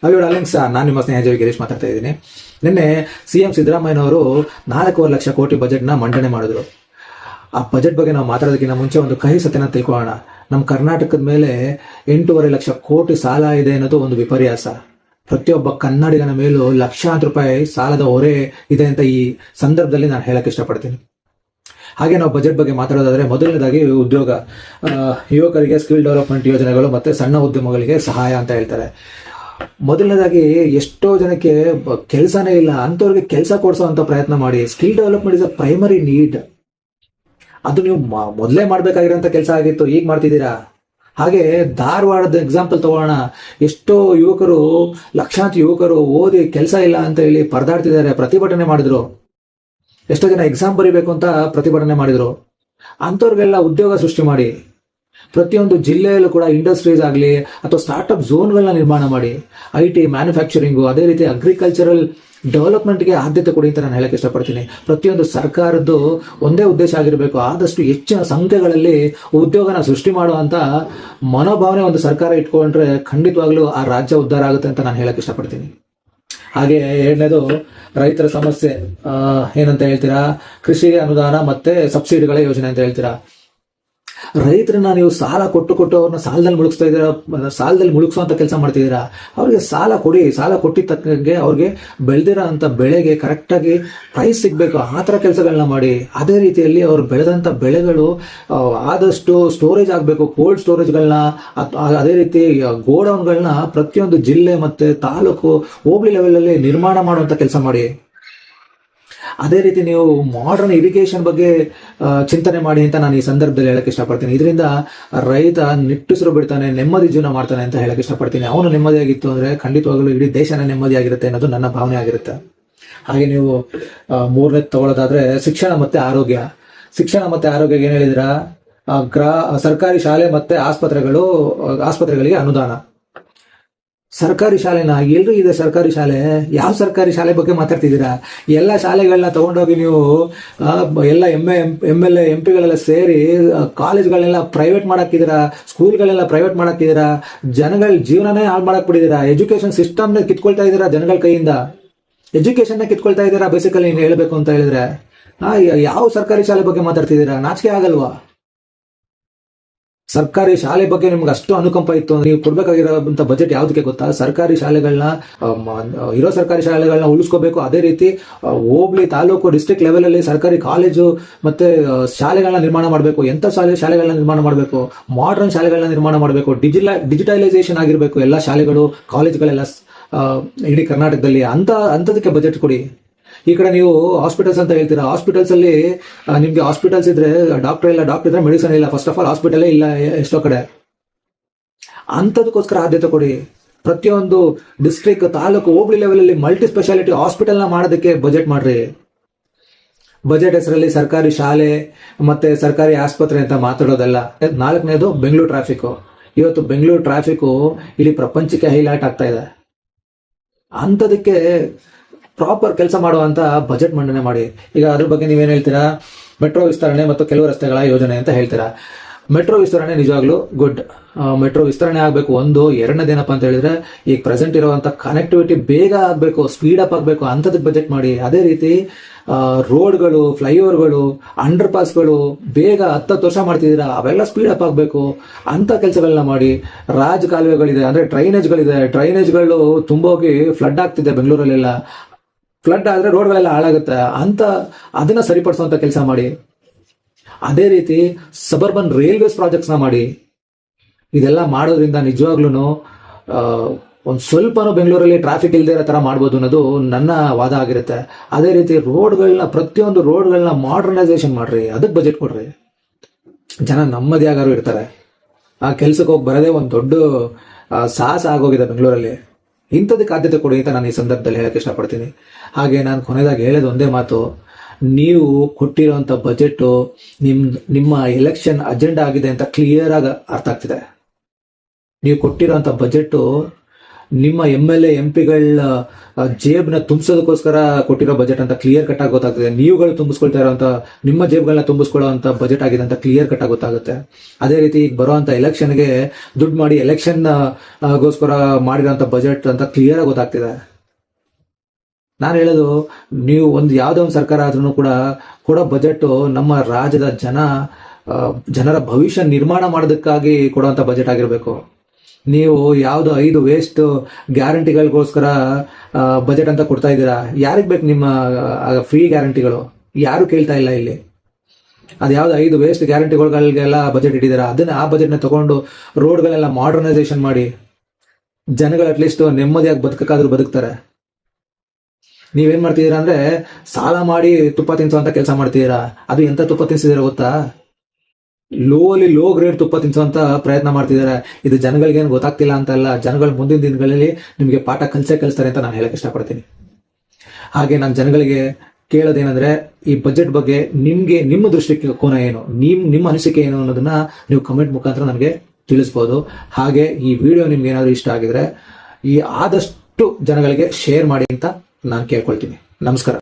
Hello darlings, ನಾನು ನಿಮ್ಮ ಸ್ನೇಹ ಗಿರೀಶ್ ಮಾತಾಡ್ತಾ ಇದ್ದೀನಿ. ನಿನ್ನೆ CM ಸಿದ್ದರಾಮಯ್ಯನವರು 4.25 ಲಕ್ಷ ಕೋಟಿ ಬಜೆಟ್ನ ಮಂಡನೆ ಮಾಡಿದ್ರು. ಆ ಬಜೆಟ್ ಬಗ್ಗೆ ನಾವು ಮಾತಾಡೋದಕ್ಕಿಂತ ಮುಂಚೆ ಒಂದು ಕಹಿ ಸತ್ಯನ ತಿಳ್ಕೊಳ್ಳೋಣ. ನಮ್ಮ ಕರ್ನಾಟಕದ ಮೇಲೆ 8.5 ಲಕ್ಷ ಕೋಟಿ ಸಾಲ ಇದೆ ಅನ್ನೋದು ಒಂದು ವಿಪರ್ಯಾಸ. ಪ್ರತಿಯೊಬ್ಬ ಕನ್ನಡಿಗನ ಮೇಲೂ ಲಕ್ಷಾಂತರ ರೂಪಾಯಿ ಸಾಲದ ಹೊರೆ ಇದೆ ಅಂತ ಈ ಸಂದರ್ಭದಲ್ಲಿ ನಾನು ಹೇಳಕ್ ಇಷ್ಟಪಡ್ತೀನಿ. ಹಾಗೆ ನಾವು ಬಜೆಟ್ ಬಗ್ಗೆ ಮಾತಾಡೋದಾದ್ರೆ, ಮೊದಲನೇದಾಗಿ ಉದ್ಯೋಗ, ಯುವಕರಿಗೆ ಸ್ಕಿಲ್ ಡೆವಲಪ್ಮೆಂಟ್ ಯೋಜನೆಗಳು ಮತ್ತೆ ಸಣ್ಣ ಉದ್ಯಮಗಳಿಗೆ ಸಹಾಯ ಅಂತ ಹೇಳ್ತಾರೆ. ಮೊದಲನೇದಾಗಿ ಎಷ್ಟೋ ಜನಕ್ಕೆ ಕೆಲಸನೇ ಇಲ್ಲ, ಅಂಥವ್ರಿಗೆ ಕೆಲಸ ಕೊಡಿಸೋ ಪ್ರಯತ್ನ ಮಾಡಿ. Skill development is a primary need. ಅದು ನೀವು ಮೊದಲೇ ಮಾಡ್ಬೇಕಾಗಿರೋಂಥ ಕೆಲಸ ಆಗಿತ್ತು, ಈಗ ಮಾಡ್ತಿದ್ದೀರಾ. ಹಾಗೆ ಧಾರವಾಡದ ಎಕ್ಸಾಂಪಲ್ ತಗೋಣ. ಎಷ್ಟೋ ಯುವಕರು, ಲಕ್ಷಾಂತರ ಯುವಕರು ಓದಿ ಕೆಲಸ ಇಲ್ಲ ಅಂತ ಹೇಳಿ ಪರದಾಡ್ತಿದ್ದಾರೆ, ಪ್ರತಿಭಟನೆ ಮಾಡಿದ್ರು. ಎಷ್ಟೋ ಜನ ಎಕ್ಸಾಮ್ ಬರೀಬೇಕು ಅಂತ ಪ್ರತಿಭಟನೆ ಮಾಡಿದ್ರು. ಅಂಥವ್ರಿಗೆಲ್ಲ ಉದ್ಯೋಗ ಸೃಷ್ಟಿ ಮಾಡಿ. ಪ್ರತಿಯೊಂದು ಜಿಲ್ಲೆಯಲ್ಲೂ ಕೂಡ ಇಂಡಸ್ಟ್ರೀಸ್ ಆಗಲಿ ಅಥವಾ ಸ್ಟಾರ್ಟ್ಅಪ್ ಝೋನ್ಗಳನ್ನ ನಿರ್ಮಾಣ ಮಾಡಿ. IT, ಮ್ಯಾನುಫ್ಯಾಕ್ಚರಿಂಗು, ಅದೇ ರೀತಿ ಅಗ್ರಿಕಲ್ಚರಲ್ ಡೆವಲಪ್ಮೆಂಟ್ಗೆ ಆದ್ಯತೆ ಕೊಡಿ ಅಂತ ನಾನು ಹೇಳಕ್ಕೆ ಇಷ್ಟಪಡ್ತೀನಿ. ಪ್ರತಿಯೊಂದು ಸರ್ಕಾರದ್ದು ಒಂದೇ ಉದ್ದೇಶ ಆಗಿರಬೇಕು, ಆದಷ್ಟು ಹೆಚ್ಚಿನ ಸಂಖ್ಯೆಗಳಲ್ಲಿ ಉದ್ಯೋಗನ ಸೃಷ್ಟಿ ಮಾಡುವಂತ ಮನೋಭಾವನೆ ಒಂದು ಸರ್ಕಾರ ಇಟ್ಕೊಂಡ್ರೆ ಖಂಡಿತವಾಗ್ಲೂ ಆ ರಾಜ್ಯ ಉದ್ಧಾರ ಆಗುತ್ತೆ ಅಂತ ನಾನು ಹೇಳಕ್ಕೆ ಇಷ್ಟಪಡ್ತೀನಿ. ಹಾಗೆ ಎರಡನೇದು ರೈತರ ಸಮಸ್ಯೆ. ಏನಂತ ಹೇಳ್ತೀರಾ? ಕೃಷಿಗೆ ಅನುದಾನ ಮತ್ತೆ ಸಬ್ಸಿಡಿಗಳ ಯೋಜನೆ ಅಂತ ಹೇಳ್ತೀರಾ. ರೈತರನ್ನ ನೀವು ಸಾಲ ಕೊಟ್ಟು ಅವ್ರನ್ನ ಸಾಲದಲ್ಲಿ ಮುಳುಗಿಸ್ತಾ ಇದ್ದೀರಾ, ಸಾಲದಲ್ಲಿ ಮುಳುಗಿಸುವಂತ ಕೆಲಸ ಮಾಡ್ತಿದ್ದೀರಾ. ಅವ್ರಿಗೆ ಸಾಲ ಕೊಡಿ, ಸಾಲ ಕೊಟ್ಟಿದ್ದ ತಕ್ಕಂಗೆ ಅವ್ರಿಗೆ ಬೆಳೆದಿರೋ ಅಂತ ಬೆಳೆಗೆ ಕರೆಕ್ಟಾಗಿ ಪ್ರೈಸ್ ಸಿಗ್ಬೇಕು, ಆ ಥರ ಕೆಲಸಗಳನ್ನ ಮಾಡಿ. ಅದೇ ರೀತಿಯಲ್ಲಿ ಅವ್ರು ಬೆಳೆದಂಥ ಬೆಳೆಗಳು ಆದಷ್ಟು ಸ್ಟೋರೇಜ್ ಆಗಬೇಕು, ಕೋಲ್ಡ್ ಸ್ಟೋರೇಜ್ಗಳನ್ನ, ಅದೇ ರೀತಿ ಗೋಡೌನ್ಗಳನ್ನ ಪ್ರತಿಯೊಂದು ಜಿಲ್ಲೆ ಮತ್ತೆ ತಾಲೂಕು, ಹೋಬಳಿ ಲೆವೆಲಲ್ಲಿ ನಿರ್ಮಾಣ ಮಾಡುವಂತ ಕೆಲಸ ಮಾಡಿ. ಅದೇ ರೀತಿ ನೀವು ಮಾಡರ್ನ್ ಇರಿಗೇಷನ್ ಬಗ್ಗೆ ಚಿಂತನೆ ಮಾಡಿ ಅಂತ ನಾನು ಈ ಸಂದರ್ಭದಲ್ಲಿ ಹೇಳಕ್ ಇಷ್ಟಪಡ್ತೀನಿ. ಇದರಿಂದ ರೈತ ನಿಟ್ಟುಸಿರು ಬಿಡ್ತಾನೆ, ನೆಮ್ಮದಿ ಜೀವನ ಮಾಡ್ತಾನೆ ಅಂತ ಹೇಳಕ್ ಇಷ್ಟಪಡ್ತೀನಿ. ಅವನು ನೆಮ್ಮದಿಯಾಗಿತ್ತು ಅಂದ್ರೆ ಖಂಡಿತವಾಗಲೂ ಇಡೀ ದೇಶನೇ ನೆಮ್ಮದಿಯಾಗಿರುತ್ತೆ ಅನ್ನೋದು ನನ್ನ ಭಾವನೆ ಆಗಿರುತ್ತೆ. ಹಾಗೆ ನೀವು ಮೂರನೇದು ತಗೊಳ್ಳೋದಾದ್ರೆ ಶಿಕ್ಷಣ ಮತ್ತೆ ಆರೋಗ್ಯ. ಶಿಕ್ಷಣ ಮತ್ತೆ ಆರೋಗ್ಯಕ್ಕೆ ಏನ್ ಹೇಳಿದಿರಾ? ಸರ್ಕಾರಿ ಶಾಲೆ ಮತ್ತೆ ಆಸ್ಪತ್ರೆಗಳಿಗೆ ಅನುದಾನ. ಸರ್ಕಾರಿ ಶಾಲೆನ ಎಲ್ರೂ ಇದೆ. ಸರ್ಕಾರಿ ಶಾಲೆ, ಯಾವ ಸರ್ಕಾರಿ ಶಾಲೆ ಬಗ್ಗೆ ಮಾತಾಡ್ತಿದ್ದೀರಾ? ಎಲ್ಲ ಶಾಲೆಗಳನ್ನ ತಗೊಂಡೋಗಿ ನೀವು ಎಲ್ಲ MLA MP ಸೇರಿ ಕಾಲೇಜ್ಗಳನ್ನೆಲ್ಲ ಪ್ರೈವೇಟ್ ಮಾಡಾಕಿದ್ದೀರಾ, ಸ್ಕೂಲ್ಗಳೆಲ್ಲ ಪ್ರೈವೇಟ್ ಮಾಡಾಕಿದ್ದೀರಾ, ಜನಗಳ ಜೀವನನೇ ಹಾಳು ಮಾಡಕ್ ಬಿಟ್ಟಿದ್ದೀರಾ. ಎಜುಕೇಶನ್ ಸಿಸ್ಟಮ್ನ ಕಿತ್ಕೊಳ್ತಾ ಇದ್ದೀರಾ, ಜನಗಳ ಕೈಯಿಂದ ಎಜುಕೇಶನ್ ಕಿತ್ಕೊಳ್ತಾ ಇದ್ದೀರಾ. ಬೇಸಿಕಲಿ ನೀವು ಹೇಳ್ಬೇಕು ಅಂತ ಹೇಳಿದ್ರೆ ಯಾವ ಸರ್ಕಾರಿ ಶಾಲೆ ಬಗ್ಗೆ ಮಾತಾಡ್ತಿದ್ದೀರಾ? ನಾಚಿಕೆ ಆಗಲ್ವಾ? ಸರ್ಕಾರಿ ಶಾಲೆ ಬಗ್ಗೆ ನಿಮ್ಗೆ ಅಷ್ಟು ಅನುಕಂಪ ಇತ್ತು ಅಂದ್ರೆ ನೀವು ಕೊಡ್ಬೇಕಾಗಿರೋಂಥ ಬಜೆಟ್ ಯಾವ್ದಕ್ಕೆ ಗೊತ್ತಾ? ಸರ್ಕಾರಿ ಶಾಲೆಗಳನ್ನ, ಇರೋ ಸರ್ಕಾರಿ ಶಾಲೆಗಳನ್ನ ಉಳಿಸ್ಕೋಬೇಕು. ಅದೇ ರೀತಿ ಹೋಬಳಿ, ತಾಲೂಕು, ಡಿಸ್ಟ್ರಿಕ್ಟ್ ಲೆವೆಲ್ ಅಲ್ಲಿ ಸರ್ಕಾರಿ ಕಾಲೇಜು ಮತ್ತೆ ಶಾಲೆಗಳನ್ನ ನಿರ್ಮಾಣ ಮಾಡಬೇಕು. ಎಂತ ಶಾಲೆಗಳನ್ನ ನಿರ್ಮಾಣ ಮಾಡಬೇಕು? ಮಾಡರ್ನ್ ಶಾಲೆಗಳನ್ನ ನಿರ್ಮಾಣ ಮಾಡಬೇಕು. ಡಿಜಿಟಲೈಸೇಷನ್ ಆಗಿರ್ಬೇಕು ಎಲ್ಲ ಶಾಲೆಗಳು, ಕಾಲೇಜ್ಗಳೆಲ್ಲ ಇಡೀ ಕರ್ನಾಟಕದಲ್ಲಿ. ಅಂತದಕ್ಕೆ ಬಜೆಟ್ ಕೊಡಿ. ಈ ಕಡೆ ನೀವು ಹಾಸ್ಪಿಟಲ್ಸ್ ಅಂತ ಹೇಳ್ತೀರಾ. ಹಾಸ್ಪಿಟಲ್ಸ್ ಅಲ್ಲಿ ನಿಮ್ಗೆ ಹಾಸ್ಪಿಟಲ್ಸ್ ಇದ್ರೆ ಡಾಕ್ಟರ್ ಇಲ್ಲ, ಡಾಕ್ಟರ್ ಇದ್ರೆ ಮೆಡಿಸಿನ್ ಇಲ್ಲ. ಫಸ್ಟ್ ಆಫ್ ಆಲ್ ಹಾಸ್ಪಿಟಲೇ ಇಲ್ಲ ಎಷ್ಟೋ ಕಡೆ. ಅಂತದಕ್ಕೋಸ್ಕರ ಆದ್ಯತೆ ಕೊಡಿ. ಪ್ರತಿಯೊಂದು ಡಿಸ್ಟ್ರಿಕ್ಟ್, ತಾಲೂಕು, ಹೋಬಳಿ ಲೆವೆಲ್ ಅಲ್ಲಿ ಮಲ್ಟಿ ಸ್ಪೆಷಾಲಿಟಿ ಹಾಸ್ಪಿಟಲ್ನ ಮಾಡೋದಕ್ಕೆ ಬಜೆಟ್ ಮಾಡ್ರಿ. ಬಜೆಟ್ ಹೆಸರಲ್ಲಿ ಸರ್ಕಾರಿ ಶಾಲೆ ಮತ್ತೆ ಸರ್ಕಾರಿ ಆಸ್ಪತ್ರೆ ಅಂತ ಮಾತಾಡೋದಲ್ಲ. ನಾಲ್ಕನೇದು ಬೆಂಗಳೂರು ಟ್ರಾಫಿಕ್. ಇವತ್ತು ಬೆಂಗಳೂರು ಟ್ರಾಫಿಕ್ ಇಡೀ ಪ್ರಪಂಚಕ್ಕೆ ಹೈಲೈಟ್ ಆಗ್ತಾ ಇದೆ. ಅಂತದಕ್ಕೆ ಪ್ರಾಪರ್ ಕೆಲಸ ಮಾಡುವಂತ ಬಜೆಟ್ ಮಂಡನೆ ಮಾಡಿ. ಈಗ ಅದ್ರ ಬಗ್ಗೆ ನೀವೇನ್ ಹೇಳ್ತೀರಾ? ಮೆಟ್ರೋ ವಿಸ್ತರಣೆ ಮತ್ತು ಕೆಲವು ರಸ್ತೆಗಳ ಯೋಜನೆ ಅಂತ ಹೇಳ್ತೀರಾ. ಮೆಟ್ರೋ ವಿಸ್ತರಣೆ ನಿಜವಾಗ್ಲೂ ಗುಡ್. ಮೆಟ್ರೋ ವಿಸ್ತರಣೆ ಆಗಬೇಕು. ಎರಡನೇದೇನಪ್ಪ ಅಂತ ಹೇಳಿದ್ರೆ, ಈಗ ಪ್ರೆಸೆಂಟ್ ಇರುವಂತ ಕನೆಕ್ಟಿವಿಟಿ ಬೇಗ ಆಗಬೇಕು, ಸ್ಪೀಡ್ ಅಪ್ ಆಗಬೇಕು, ಅಂತದಕ್ಕೆ ಬಜೆಟ್ ಮಾಡಿ. ಅದೇ ರೀತಿ ರೋಡ್ಗಳು, ಫ್ಲೈಓವರ್ಗಳು, ಅಂಡರ್ ಪಾಸ್ಗಳು ಬೇಗ 10 ವರ್ಷ ಮಾಡ್ತಿದ್ದೀರಾ, ಅವೆಲ್ಲ ಸ್ಪೀಡ್ ಅಪ್ ಆಗಬೇಕು. ಅಂತ ಕೆಲಸಗಳನ್ನ ಮಾಡಿ. ಕಾಲುವೆಗಳಿದೆ ಅಂದ್ರೆ ಡ್ರೈನೇಜ್ಗಳು ತುಂಬೋಗಿ ಫ್ಲಡ್ ಆಗ್ತಿದೆ ಬೆಂಗಳೂರಲ್ಲೆಲ್ಲ. ಫ್ಲಡ್ ಆದ್ರೆ ರೋಡ್ಗಳೆಲ್ಲ ಹಾಳಾಗುತ್ತೆ ಅಂತ ಅದನ್ನ ಸರಿಪಡಿಸುವಂತ ಕೆಲಸ ಮಾಡಿ. ಅದೇ ರೀತಿ ಸಬರ್ಬನ್ ರೈಲ್ವೇಸ್ ಪ್ರಾಜೆಕ್ಟ್ಸ್ ನ ಮಾಡಿ. ಇದೆಲ್ಲ ಮಾಡೋದ್ರಿಂದ ನಿಜವಾಗ್ಲೂ ಒಂದ್ ಸ್ವಲ್ಪನೂ ಬೆಂಗಳೂರಲ್ಲಿ ಟ್ರಾಫಿಕ್ ಇಲ್ದೇ ಇರೋ ತರ ಮಾಡ್ಬೋದು ಅನ್ನೋದು ನನ್ನ ವಾದ ಆಗಿರುತ್ತೆ. ಅದೇ ರೀತಿ ಪ್ರತಿಯೊಂದು ರೋಡ್ಗಳನ್ನ ಮಾಡರ್ನೈಸೇಷನ್ ಮಾಡ್ರಿ, ಅದಕ್ಕೆ ಬಜೆಟ್ ಕೊಡ್ರಿ. ಜನ ನೆಮ್ಮದಿಯಾಗಾರು ಇರ್ತಾರೆ. ಆ ಕೆಲ್ಸಕ್ಕೆ ಹೋಗಿ ಬರೋದೇ ಒಂದು ದೊಡ್ಡ ಸಾಹಸ ಆಗೋಗಿದೆ ಬೆಂಗಳೂರಲ್ಲಿ. ಇಂಥದಕ್ಕೆ ಆದ್ಯತೆ ಕೊಡಿ ಅಂತ ನಾನು ಈ ಸಂದರ್ಭದಲ್ಲಿ ಹೇಳಕ್ ಇಷ್ಟಪಡ್ತೀನಿ. ಹಾಗೆ ನಾನು ಕೊನೆಯದಾಗಿ ಹೇಳೋದು ಒಂದೇ ಮಾತು, ನೀವು ಕೊಟ್ಟಿರೋಂಥ ಬಜೆಟ್ ನಿಮ್ಮ ಎಲೆಕ್ಷನ್ ಅಜೆಂಡಾ ಆಗಿದೆ ಅಂತ ಕ್ಲಿಯರ್ ಆಗಿ ಅರ್ಥ ಆಗ್ತಿದೆ. ನೀವು ಕೊಟ್ಟಿರೋಂಥ ಬಜೆಟ್ ನಿಮ್ಮ MLA MP ಗಳ ಜೇಬ್ನ ತುಂಬಿಸೋದಕ್ಕೋಸ್ಕರ ಕೊಟ್ಟಿರೋ ಬಜೆಟ್ ಅಂತ ಕ್ಲಿಯರ್ ಕಟ್ ಆಗಿ ಗೊತ್ತಾಗ್ತದೆ. ನೀವುಗಳು ತುಂಬಿಸ್ಕೊಳ್ತಾ ಇರೋಂಥ ನಿಮ್ಮ ಜೇಬ್ಗಳನ್ನ ತುಂಬಿಸ್ಕೊಳ್ಳೋ ಅಂತ ಬಜೆಟ್ ಆಗಿದೆ ಅಂತ ಕ್ಲಿಯರ್ ಕಟ್ ಆಗಿ ಗೊತ್ತಾಗುತ್ತೆ. ಅದೇ ರೀತಿ ಈಗ ಬರುವಂತ ಎಲೆಕ್ಷನ್ಗೆ ದುಡ್ಡು ಮಾಡಿ ಎಲೆಕ್ಷನ್ ಗೋಸ್ಕರ ಮಾಡಿರೋಂಥ ಬಜೆಟ್ ಅಂತ ಕ್ಲಿಯರ್ ಆಗಿ ಗೊತ್ತಾಗ್ತಿದೆ. ನಾನು ಹೇಳೋದು, ನೀವು ಯಾವುದೇ ಒಂದು ಸರ್ಕಾರ ಆದ್ರೂ ಕೂಡ ಕೊಡೋ ಬಜೆಟ್ ನಮ್ಮ ರಾಜ್ಯದ ಜನರ ಭವಿಷ್ಯ ನಿರ್ಮಾಣ ಮಾಡೋದಕ್ಕಾಗಿ ಕೊಡುವಂತ ಬಜೆಟ್ ಆಗಿರಬೇಕು. ನೀವು ಯಾವ್ದು 5 ವೇಸ್ಟ್ ಗ್ಯಾರಂಟಿಗಳಿಗೋಸ್ಕರ ಬಜೆಟ್ ಅಂತ ಕೊಡ್ತಾ ಇದ್ದೀರಾ. ಯಾರಿಗೆ ಬೇಕು ನಿಮ್ಮ ಫ್ರೀ ಗ್ಯಾರಂಟಿಗಳು? ಯಾರು ಕೇಳ್ತಾ ಇಲ್ಲ ಇಲ್ಲಿ. ಅದು ಯಾವ್ದು 5 ವೇಸ್ಟ್ ಗ್ಯಾರಂಟಿಗಳಿಗೆಲ್ಲ ಬಜೆಟ್ ಇಟ್ಟಿದ್ದೀರಾ. ಆ ಬಜೆಟ್ನ ತಗೊಂಡು ರೋಡ್ಗಳೆಲ್ಲ ಮಾಡರ್ನೈಸೇಷನ್ ಮಾಡಿ ಜನಗಳು ಅಟ್ಲೀಸ್ಟ್ ನೆಮ್ಮದಿಯಾಗಿ ಬದುಕಕ್ಕಾದ್ರೂ ಬದುಕ್ತಾರೆ. ನೀವೇನ್ ಮಾಡ್ತಿದ್ದೀರಾ ಅಂದ್ರೆ ಸಾಲ ಮಾಡಿ ತುಪ್ಪ ತಿನ್ಸುವಂತ ಕೆಲಸ ಮಾಡ್ತಿದ್ದೀರಾ. ಅದು ಎಂತ ತುಪ್ಪ ತಿನ್ಸಿದ್ದೀರಾ ಗೊತ್ತಾ? ಲೋ ಗ್ರೇಡ್ ತುಪ್ಪ ತಿನ್ಸುವಂತ ಪ್ರಯತ್ನ ಮಾಡ್ತಿದ್ದಾರೆ. ಇದು ಜನಗಳಿಗೇನು ಗೊತ್ತಾಗ್ತಿಲ್ಲ ಅಂತಲ್ಲ, ಜನಗಳು ಮುಂದಿನ ದಿನಗಳಲ್ಲಿ ನಿಮಗೆ ಪಾಠ ಕಲಿಸ್ತಾರೆ ಅಂತ ನಾನು ಹೇಳಕ್ ಇಷ್ಟಪಡ್ತೀನಿ. ಹಾಗೆ ನಾನು ಜನಗಳಿಗೆ ಕೇಳೋದೇನಂದ್ರೆ, ಈ ಬಜೆಟ್ ಬಗ್ಗೆ ನಿಮ್ಮ ದೃಷ್ಟಿಕೋನ ಏನು, ನಿಮ್ಮ ಅನಿಸಿಕೆ ಏನು ಅನ್ನೋದನ್ನ ನೀವು ಕಮೆಂಟ್ ಮುಖಾಂತರ ನನಗೆ ತಿಳಿಸ್ಬೋದು. ಹಾಗೆ ಈ ವಿಡಿಯೋ ನಿಮ್ಗೆ ಏನಾದ್ರು ಇಷ್ಟ ಆಗಿದ್ರೆ ಆದಷ್ಟು ಜನಗಳಿಗೆ ಶೇರ್ ಮಾಡಿ ಅಂತ ನಾನು ಕೇಳ್ಕೊಳ್ತೀನಿ. ನಮಸ್ಕಾರ.